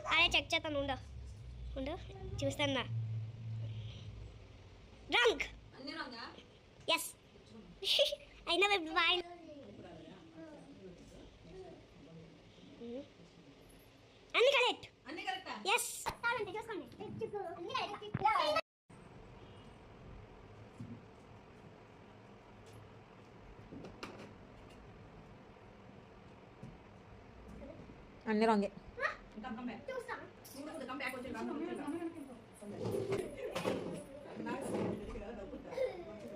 అదే చెక్ చేస్తాను ఉండు ఉండు చూస్తాను రాంగ్ ఎస్ అయినా బాయ్ అన్ని కరెక్ట్ ఎస్ చూసుకోండి అన్ని రాంగే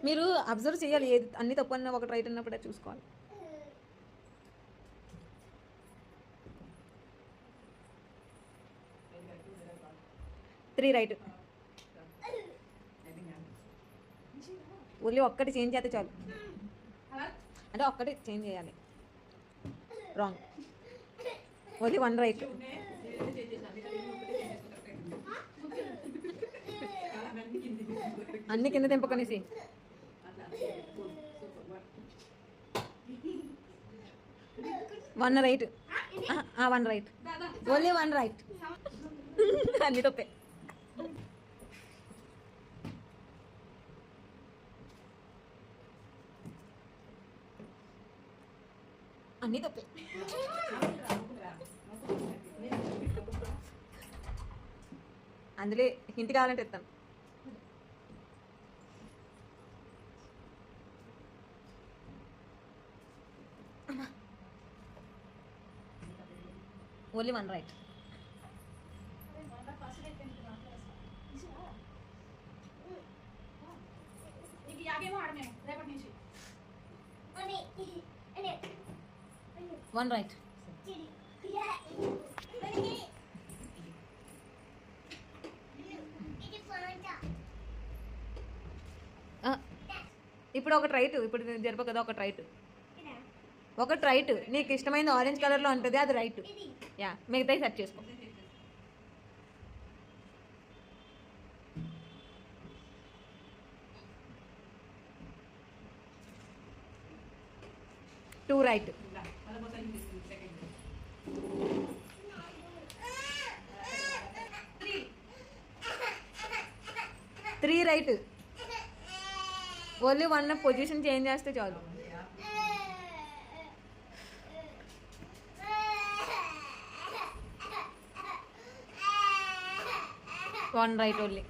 మీరు అబ్జర్వ్ చేయాలి ఏది అన్ని తప్పు అన్న ఒకటి రైట్ అన్నప్పుడే చూసుకోవాలి. త్రీ రైట్ ఓన్లీ ఒక్కటి చేంజ్ చేస్తే చాలు అంటే ఒక్కటి చేంజ్ చేయాలి రాంగ్ ఓన్లీ వన్ రైట్ అన్ని కింద తెంపుకొనేసి one right one right only one right అన్ని తప్పే అన్ని తప్పే అందులో హింట్ కావాలంటే ఇస్తాను only one right one right ఇప్పుడు ఒకటి రైట్ ఇప్పుడు జరప కదా ఒకటి రైట్ నీకు ఇష్టమైంది ఆరెంజ్ కలర్లో ఉంటుంది అది రైట్ యా మిగతాయి సెట్ చేసుకో two right three right only one position change చేస్తే చాలు వన్ రైట్ ఓన్లీ